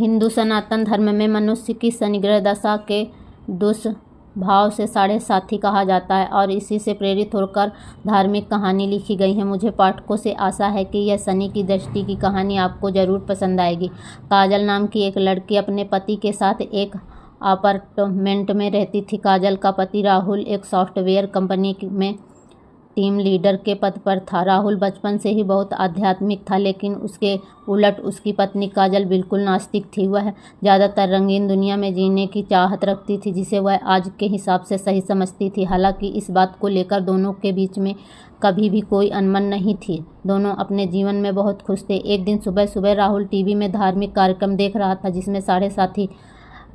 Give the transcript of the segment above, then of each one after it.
हिंदू सनातन धर्म में मनुष्य की शनिग्रह दशा के दुष्भाव से साढ़े साथी कहा जाता है और इसी से प्रेरित होकर धार्मिक कहानी लिखी गई है। मुझे पाठकों से आशा है कि यह शनि की दृष्टि की कहानी आपको ज़रूर पसंद आएगी। काजल नाम की एक लड़की अपने पति के साथ एक अपार्टमेंट में रहती थी। काजल का पति राहुल एक सॉफ्टवेयर कंपनी में टीम लीडर के पद पर था। राहुल बचपन से ही बहुत आध्यात्मिक था, लेकिन उसके उलट उसकी पत्नी काजल बिल्कुल नास्तिक थी। वह ज़्यादातर रंगीन दुनिया में जीने की चाहत रखती थी, जिसे वह आज के हिसाब से सही समझती थी। हालांकि इस बात को लेकर दोनों के बीच में कभी भी कोई अनबन नहीं थी। दोनों अपने जीवन में बहुत खुश थे। एक दिन सुबह सुबह राहुल टीवी में धार्मिक कार्यक्रम देख रहा था, जिसमें साढ़े साथी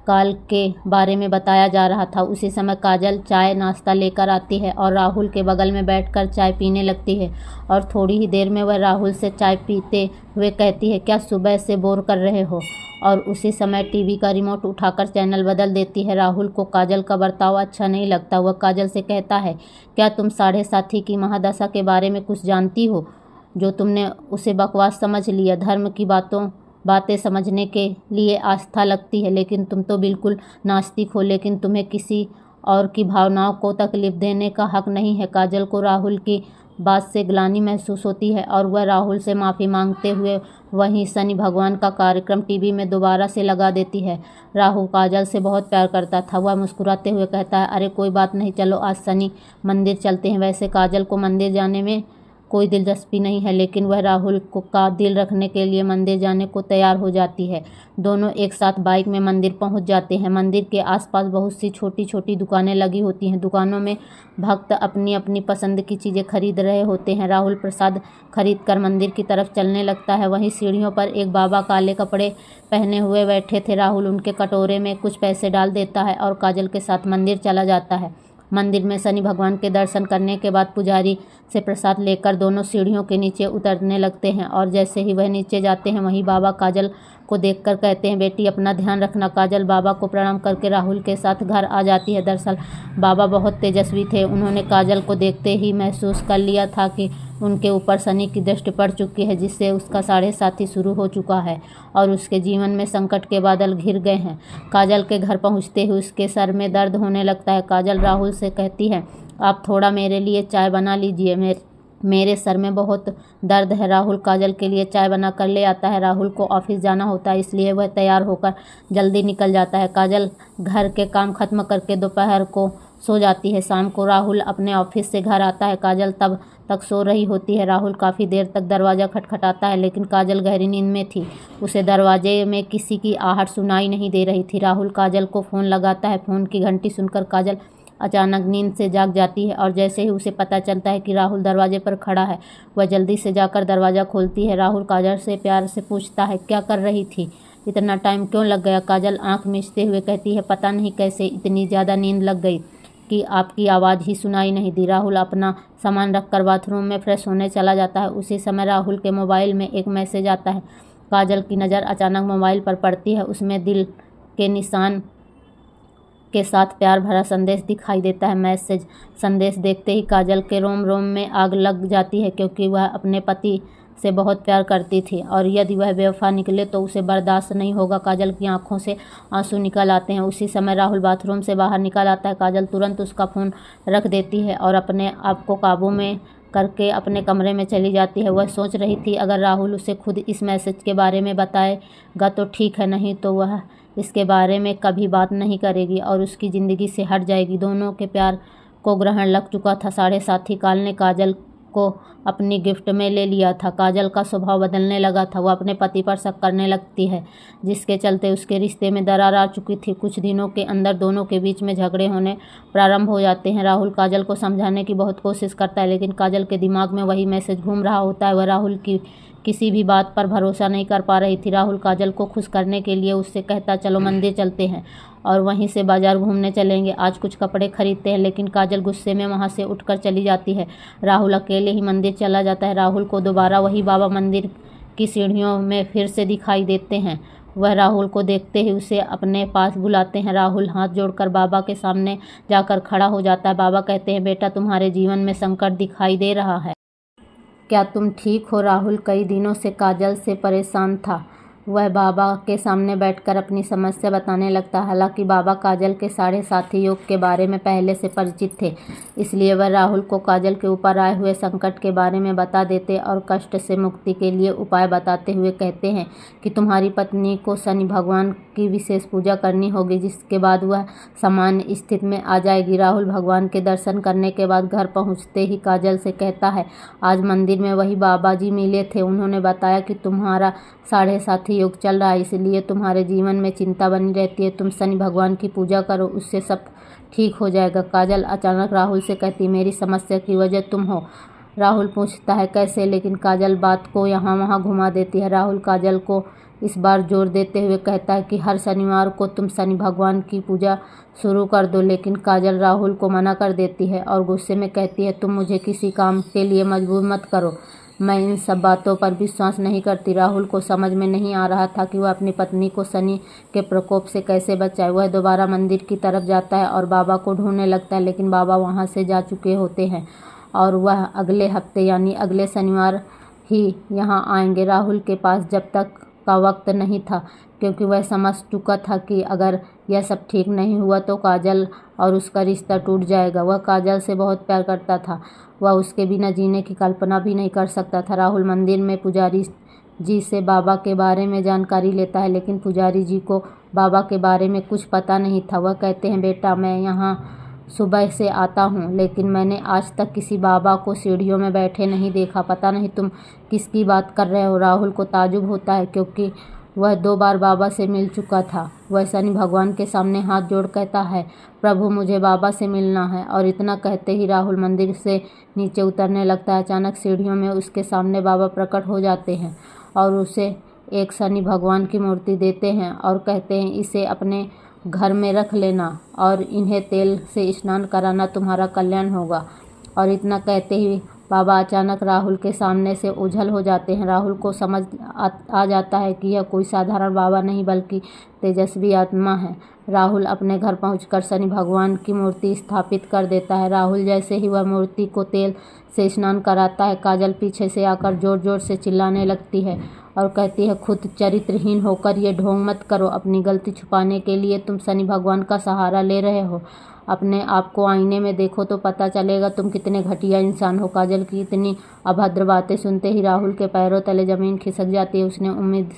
काल के बारे में बताया जा रहा था। उसी समय काजल चाय नाश्ता लेकर आती है और राहुल के बगल में बैठकर चाय पीने लगती है और थोड़ी ही देर में वह राहुल से चाय पीते हुए कहती है, क्या सुबह से बोर कर रहे हो? और उसी समय टीवी का रिमोट उठाकर चैनल बदल देती है। राहुल को काजल का बर्ताव अच्छा नहीं लगता। वह काजल से कहता है, क्या तुम साढ़े साथी की महादशा के बारे में कुछ जानती हो? जो तुमने उसे बकवास समझ लिया। धर्म की बातें समझने के लिए आस्था लगती है, लेकिन तुम तो बिल्कुल नास्तिक हो। लेकिन तुम्हें किसी और की भावनाओं को तकलीफ देने का हक नहीं है। काजल को राहुल की बात से ग्लानि महसूस होती है और वह राहुल से माफ़ी मांगते हुए वहीं शनि भगवान का कार्यक्रम टीवी में दोबारा से लगा देती है। राहुल काजल से बहुत प्यार करता था। वह मुस्कुराते हुए कहता है, अरे कोई बात नहीं, चलो आज शनि मंदिर चलते हैं। वैसे काजल को मंदिर जाने में कोई दिलचस्पी नहीं है, लेकिन वह राहुल का दिल रखने के लिए मंदिर जाने को तैयार हो जाती है। दोनों एक साथ बाइक में मंदिर पहुंच जाते हैं। मंदिर के आसपास बहुत सी छोटी छोटी दुकानें लगी होती हैं। दुकानों में भक्त अपनी अपनी पसंद की चीज़ें खरीद रहे होते हैं। राहुल प्रसाद खरीद कर मंदिर की तरफ चलने लगता है। वहीं सीढ़ियों पर एक बाबा काले कपड़े पहने हुए बैठे थे। राहुल उनके कटोरे में कुछ पैसे डाल देता है और काजल के साथ मंदिर चला जाता है। मंदिर में शनि भगवान के दर्शन करने के बाद पुजारी से प्रसाद लेकर दोनों सीढ़ियों के नीचे उतरने लगते हैं और जैसे ही वह नीचे जाते हैं, वहीं बाबा काजल को देखकर कहते हैं, बेटी अपना ध्यान रखना। काजल बाबा को प्रणाम करके राहुल के साथ घर आ जाती है। दरअसल बाबा बहुत तेजस्वी थे। उन्होंने काजल को देखते ही महसूस कर लिया था कि उनके ऊपर शनि की दृष्टि पड़ चुकी है, जिससे उसका साढ़े साथी शुरू हो चुका है और उसके जीवन में संकट के बादल घिर गए हैं। काजल के घर पहुंचते ही उसके सर में दर्द होने लगता है। काजल राहुल से कहती है, आप थोड़ा मेरे लिए चाय बना लीजिए, मेरे सर में बहुत दर्द है। राहुल काजल के लिए चाय बना कर ले आता है। राहुल को ऑफिस जाना होता है, इसलिए वह तैयार होकर जल्दी निकल जाता है। काजल घर के काम खत्म करके दोपहर को सो जाती है। शाम को राहुल अपने ऑफिस से घर आता है। काजल तब तक सो रही होती है। राहुल काफ़ी देर तक दरवाज़ा खटखटाता है, लेकिन काजल गहरी नींद में थी। उसे दरवाजे में किसी की आहट सुनाई नहीं दे रही थी। राहुल काजल को फ़ोन लगाता है। फ़ोन की घंटी सुनकर काजल अचानक नींद से जाग जाती है और जैसे ही उसे पता चलता है कि राहुल दरवाजे पर खड़ा है, वह जल्दी से जाकर दरवाज़ा खोलती है। राहुल काजल से प्यार से पूछता है, क्या कर रही थी? इतना टाइम क्यों लग गया? काजल आंख मीचते हुए कहती है, पता नहीं कैसे इतनी ज़्यादा नींद लग गई कि आपकी आवाज़ ही सुनाई नहीं दी। राहुल अपना सामान रखकर बाथरूम में फ्रेश होने चला जाता है। उसी समय राहुल के मोबाइल में एक मैसेज आता है। काजल की नज़र अचानक मोबाइल पर पड़ती है। उसमें दिल के निशान के साथ प्यार भरा संदेश दिखाई देता है। मैसेज संदेश देखते ही काजल के रोम रोम में आग लग जाती है, क्योंकि वह अपने पति से बहुत प्यार करती थी और यदि वह बेवफा निकले तो उसे बर्दाश्त नहीं होगा। काजल की आंखों से आंसू निकल आते हैं। उसी समय राहुल बाथरूम से बाहर निकल आता है। काजल तुरंत उसका फ़ोन रख देती है और अपने आप को काबू में करके अपने कमरे में चली जाती है। वह सोच रही थी, अगर राहुल उसे खुद इस मैसेज के बारे में बताएगा तो ठीक है, नहीं तो वह इसके बारे में कभी बात नहीं करेगी और उसकी ज़िंदगी से हट जाएगी। दोनों के प्यार को ग्रहण लग चुका था। साढ़े साथी काल ने काजल को अपनी गिफ्ट में ले लिया था। काजल का स्वभाव बदलने लगा था। वह अपने पति पर शक करने लगती है, जिसके चलते उसके रिश्ते में दरार आ चुकी थी। कुछ दिनों के अंदर दोनों के बीच में झगड़े होने प्रारंभ हो जाते हैं। राहुल काजल को समझाने की बहुत कोशिश करता है, लेकिन काजल के दिमाग में वही मैसेज घूम रहा होता है। वह राहुल की किसी भी बात पर भरोसा नहीं कर पा रही थी। राहुल काजल को खुश करने के लिए उससे कहता, चलो मंदिर चलते हैं और वहीं से बाजार घूमने चलेंगे, आज कुछ कपड़े खरीदते हैं। लेकिन काजल गुस्से में वहां से उठकर चली जाती है। राहुल अकेले ही मंदिर चला जाता है। राहुल को दोबारा वही बाबा मंदिर की सीढ़ियों में फिर से दिखाई देते हैं। वह राहुल को देखते ही उसे अपने पास बुलाते हैं। राहुल हाथ जोड़कर बाबा के सामने जाकर खड़ा हो जाता है। बाबा कहते हैं, बेटा तुम्हारे जीवन में संकट दिखाई दे रहा है, क्या तुम ठीक हो? राहुल कई दिनों से काजल से परेशान था। वह बाबा के सामने बैठकर अपनी समस्या बताने लगता। हालांकि बाबा काजल के साढ़े साथी योग के बारे में पहले से परिचित थे, इसलिए वह राहुल को काजल के ऊपर आए हुए संकट के बारे में बता देते और कष्ट से मुक्ति के लिए उपाय बताते हुए कहते हैं कि तुम्हारी पत्नी को शनि भगवान की विशेष पूजा करनी होगी, जिसके बाद वह सामान्य स्थिति में आ जाएगी। राहुल भगवान के दर्शन करने के बाद घर पहुँचते ही काजल से कहता है, आज मंदिर में वही बाबा जी मिले थे, उन्होंने बताया कि तुम्हारा साढ़े साथी योग चल रहा है, इसलिए तुम्हारे जीवन में चिंता बनी रहती है। तुम शनि भगवान की पूजा करो, उससे सब ठीक हो जाएगा। काजल अचानक राहुल से कहती, मेरी समस्या की वजह तुम हो। राहुल पूछता है कैसे, लेकिन काजल बात को यहाँ वहाँ घुमा देती है। राहुल काजल को इस बार जोर देते हुए कहता है कि हर शनिवार को तुम शनि भगवान की पूजा शुरू कर दो, लेकिन काजल राहुल को मना कर देती है और गुस्से में कहती है, तुम मुझे किसी काम के लिए मजबूर मत करो, मैं इन सब बातों पर विश्वास नहीं करती। राहुल को समझ में नहीं आ रहा था कि वह अपनी पत्नी को शनि के प्रकोप से कैसे बचाए। वह दोबारा मंदिर की तरफ जाता है और बाबा को ढूंढने लगता है, लेकिन बाबा वहां से जा चुके होते हैं और वह अगले हफ्ते यानी अगले शनिवार ही यहाँ आएंगे। राहुल के पास जब तक का वक्त नहीं था, क्योंकि वह समझ चुका था कि अगर यह सब ठीक नहीं हुआ तो काजल और उसका रिश्ता टूट जाएगा। वह काजल से बहुत प्यार करता था, वह उसके बिना जीने की कल्पना भी नहीं कर सकता था। राहुल मंदिर में पुजारी जी से बाबा के बारे में जानकारी लेता है, लेकिन पुजारी जी को बाबा के बारे में कुछ पता नहीं था। वह कहते हैं, बेटा मैं यहाँ सुबह से आता हूँ, लेकिन मैंने आज तक किसी बाबा को सीढ़ियों में बैठे नहीं देखा, पता नहीं तुम किसकी बात कर रहे हो। राहुल को ताजुब होता है, क्योंकि वह 2 बार बाबा से मिल चुका था। वह शनि भगवान के सामने हाथ जोड़ कहता है, प्रभु मुझे बाबा से मिलना है। और इतना कहते ही राहुल मंदिर से नीचे उतरने लगता है। अचानक सीढ़ियों में उसके सामने बाबा प्रकट हो जाते हैं और उसे एक शनि भगवान की मूर्ति देते हैं और कहते हैं, इसे अपने घर में रख लेना और इन्हें तेल से स्नान कराना, तुम्हारा कल्याण होगा। और इतना कहते ही बाबा अचानक राहुल के सामने से ओझल हो जाते हैं। राहुल को समझ आ जाता है कि यह कोई साधारण बाबा नहीं बल्कि तेजस्वी आत्मा है। राहुल अपने घर पहुंचकर शनि भगवान की मूर्ति स्थापित कर देता है। राहुल जैसे ही वह मूर्ति को तेल से स्नान कराता है, काजल पीछे से आकर जोर जोर से चिल्लाने लगती है और कहती है, खुद चरित्रहीन होकर ये ढोंग मत करो, अपनी गलती छुपाने के लिए तुम शनि भगवान का सहारा ले रहे हो। अपने आप को आईने में देखो तो पता चलेगा तुम कितने घटिया इंसान हो। काजल की इतनी अभद्र बातें सुनते ही राहुल के पैरों तले ज़मीन खिसक जाती है। उसने उम्मीद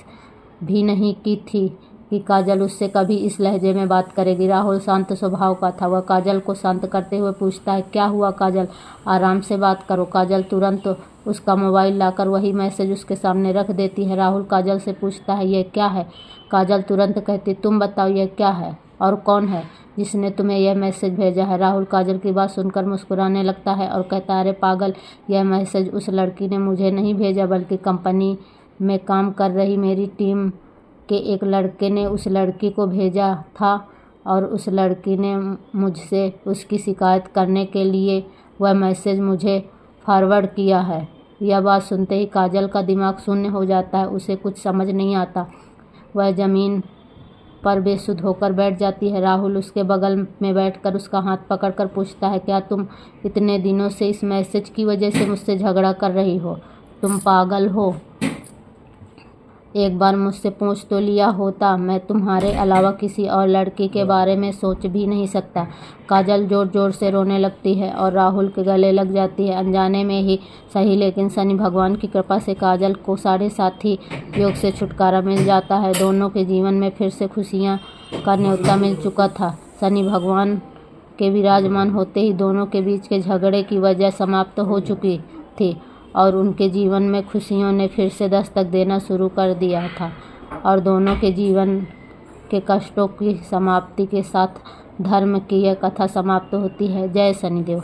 भी नहीं की थी कि काजल उससे कभी इस लहजे में बात करेगी। राहुल शांत स्वभाव का था। वह काजल को शांत करते हुए पूछता है, क्या हुआ काजल, आराम से बात करो। काजल तुरंत उसका मोबाइल लाकर वही मैसेज उसके सामने रख देती है। राहुल काजल से पूछता है, यह क्या है। काजल तुरंत कहती, तुम बताओ यह क्या है और कौन है जिसने तुम्हें यह मैसेज भेजा है। राहुल काजल की बात सुनकर मुस्कुराने लगता है और कहता है, अरे पागल, यह मैसेज उस लड़की ने मुझे नहीं भेजा, बल्कि कंपनी में काम कर रही मेरी टीम के एक लड़के ने उस लड़की को भेजा था और उस लड़की ने मुझसे उसकी शिकायत करने के लिए वह मैसेज मुझे फॉरवर्ड किया है। यह बात सुनते ही काजल का दिमाग शून्य हो जाता है। उसे कुछ समझ नहीं आता। वह ज़मीन पर बेसुध होकर बैठ जाती है। राहुल उसके बगल में बैठकर उसका हाथ पकड़कर पूछता है, क्या तुम इतने दिनों से इस मैसेज की वजह से मुझसे झगड़ा कर रही हो? तुम पागल हो। एक बार मुझसे पूछ तो लिया होता, मैं तुम्हारे अलावा किसी और लड़की के बारे में सोच भी नहीं सकता। काजल जोर जोर से रोने लगती है और राहुल के गले लग जाती है। अनजाने में ही सही, लेकिन शनि भगवान की कृपा से काजल को साढ़े साथी योग से छुटकारा मिल जाता है। दोनों के जीवन में फिर से खुशियाँ का न्योता मिल चुका था। शनि भगवान के विराजमान होते ही दोनों के बीच के झगड़े की वजह समाप्त हो चुकी थी और उनके जीवन में खुशियों ने फिर से दस्तक देना शुरू कर दिया था और दोनों के जीवन के कष्टों की समाप्ति के साथ धर्म की यह कथा समाप्त होती है। जय शनिदेव।